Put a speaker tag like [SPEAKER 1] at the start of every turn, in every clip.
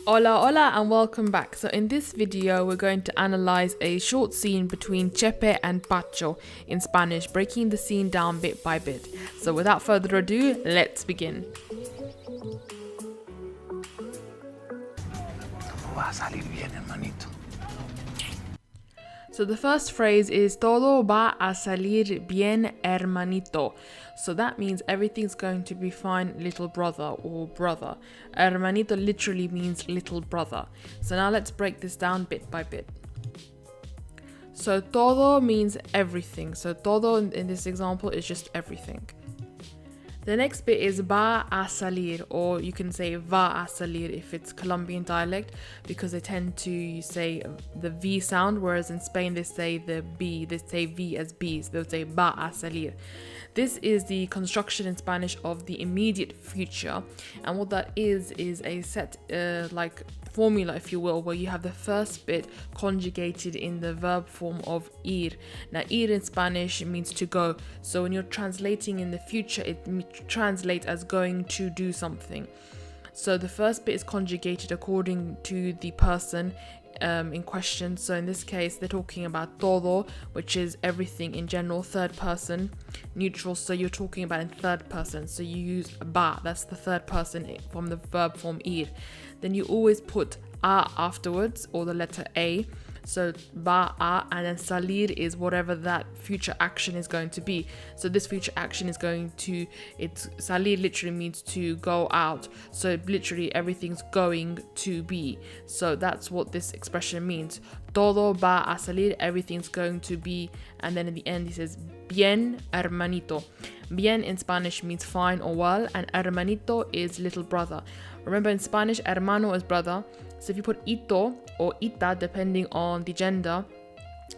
[SPEAKER 1] Hola, hola, and welcome back. So in this video, we're going to analyze a short scene between Chepe and Pacho in Spanish, breaking the scene down bit by bit. So without further ado, let's begin.
[SPEAKER 2] Todo va a salir bien, hermanito.
[SPEAKER 1] So the first phrase is todo va a salir bien, hermanito. So that means everything's going to be fine, little brother or brother. Hermanito literally means little brother. So now let's break this down bit by bit. So todo means everything. So todo in this example is just everything. The next bit is va a salir, or you can say va a salir if it's Colombian dialect, because they tend to say the V sound, whereas in Spain they say the B, they say V as B, so they'll say va a salir. This is the construction in Spanish of the immediate future, and what that is a set like formula, if you will, where you have the first bit conjugated in the verb form of ir. Now ir in Spanish means to go, so when you're translating in the future it translates as going to do something. So the first bit is conjugated according to the person in question. So in this case they're talking about todo, which is everything in general, third person neutral, so you're talking about in third person, so you use ba, that's the third person from the verb form ir. Then you always put a afterwards, or the letter A, so ba a, and then salir is whatever that future action is going to be. So this future action is going to, it's salir literally means to go out, so literally everything's going to be. So that's what this expression means. Todo va a salir, everything's going to be, and then in the end he says bien, hermanito. Bien in Spanish means fine or well, and hermanito is little brother. Remember in Spanish, hermano is brother. So if you put ito or ita, depending on the gender,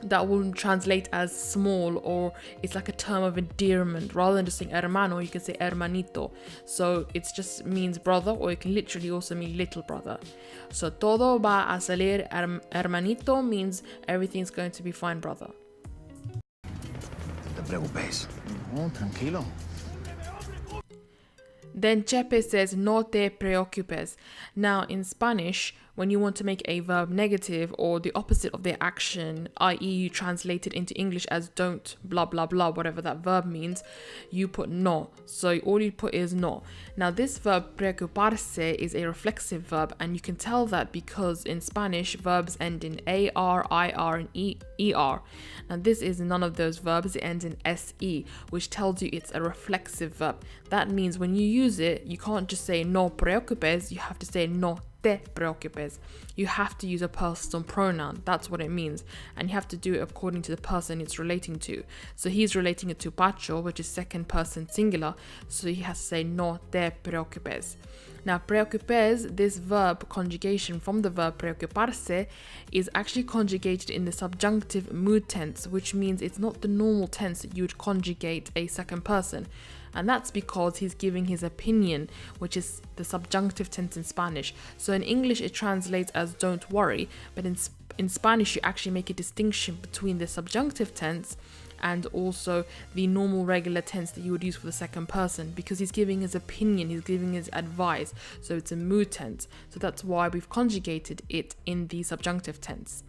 [SPEAKER 1] that will translate as small, or it's like a term of endearment. Rather than just saying hermano, you can say hermanito. So it just means brother, or it can literally also mean little brother. So todo va a salir hermanito means everything's going to be fine, brother.
[SPEAKER 2] No te preocupes.
[SPEAKER 3] No, tranquilo.
[SPEAKER 1] Then Chepe says, no te preocupes. Now, in Spanish, when you want to make a verb negative or the opposite of their action, i.e. you translate it into English as don't, blah, blah, blah, whatever that verb means, you put no. So all you put is no. Now, this verb preocuparse is a reflexive verb, and you can tell that because in Spanish, verbs end in AR, IR, and ER. Now, this is none of those verbs. It ends in SE, which tells you it's a reflexive verb. That means when you use it, you can't just say no preocupes, you have to say no te preocupes. You have to use a personal pronoun. That's what it means. And you have to do it according to the person it's relating to. So he's relating it to Pacho, which is second person singular. So he has to say no te preocupes. Now, preocupes, this verb conjugation from the verb preocuparse, is actually conjugated in the subjunctive mood tense, which means it's not the normal tense that you would conjugate a second person. And that's because he's giving his opinion, which is the subjunctive tense in Spanish. So in English, it translates as don't worry, but in Spanish, you actually make a distinction between the subjunctive tense and also the normal regular tense that you would use for the second person, because he's giving his opinion, he's giving his advice. So it's a mood tense. So that's why we've conjugated it in the subjunctive tense.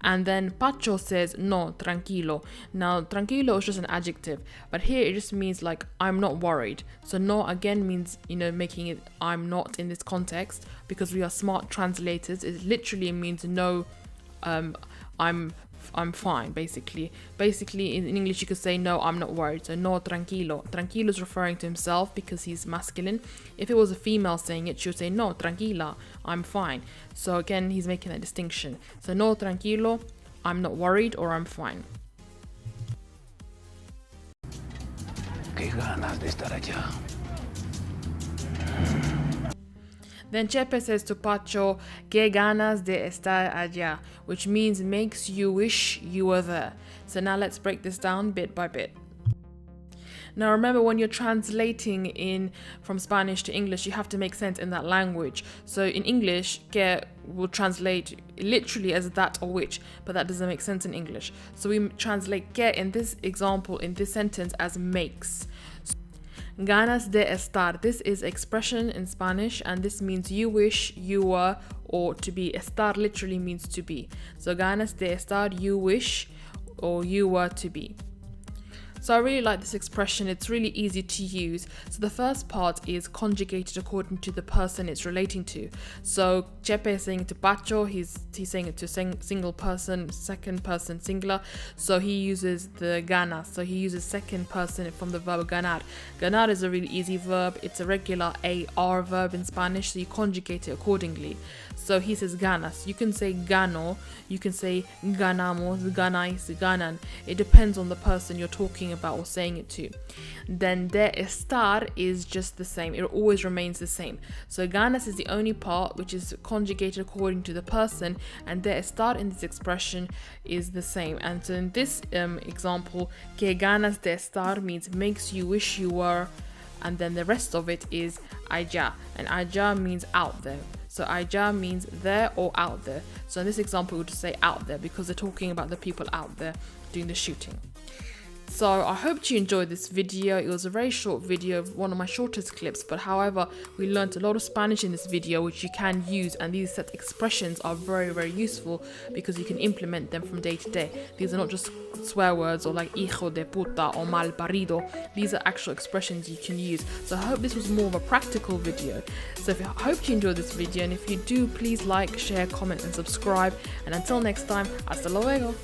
[SPEAKER 1] And then Pacho says, no, tranquilo. Now, tranquilo is just an adjective, but here it just means like, I'm not worried. So no again means, making it I'm not in this context, because we are smart translators. It literally means no, I'm fine, basically. Basically, in English, you could say, no, I'm not worried. So, no, tranquilo. Tranquilo is referring to himself because he's masculine. If it was a female saying it, she would say, no, tranquila, I'm fine. So, again, he's making that distinction. So, no, tranquilo, I'm not worried, or I'm fine.
[SPEAKER 2] Qué ganas de estar allá.
[SPEAKER 1] Then Chepe says to Pacho, que ganas de estar allá, which means makes you wish you were there. So now let's break this down bit by bit. Now remember, when you're translating from Spanish to English, you have to make sense in that language. So in English, que will translate literally as that or which, but that doesn't make sense in English. So we translate que in this example, in this sentence, as makes. Ganas de estar. This is expression in Spanish, and this means you wish, you were, or to be. Estar literally means to be. So ganas de estar, you wish, or you were to be. So I really like this expression. It's really easy to use. So the first part is conjugated according to the person it's relating to. So Chepe is saying it to Pacho, he's saying it to single person, second person singular. So he uses the ganas. So he uses second person from the verb ganar. Ganar is a really easy verb. It's a regular AR verb in Spanish, so you conjugate it accordingly. So he says ganas. You can say gano, you can say ganamos, ganais, ganan. It depends on the person you're talking about or saying it to. Then de estar is just the same. It always remains the same. So ganas is the only part which is conjugated according to the person, and de estar in this expression is the same. And so in this example, que ganas de estar means makes you wish you were, and then the rest of it is allá, and allá means out there. So allá means there or out there. So in this example, we would just say out there because they're talking about the people out there doing the shooting. So I hope you enjoyed this video. It was a very short video, one of my shortest clips, but however, we learned a lot of Spanish in this video which you can use, and these set expressions are very, very useful because you can implement them from day to day. These are not just swear words or like hijo de puta or mal parido. These are actual expressions you can use. So I hope this was more of a practical video. So I hope you enjoyed this video, and if you do, please like, share, comment and subscribe. And until next time, hasta luego.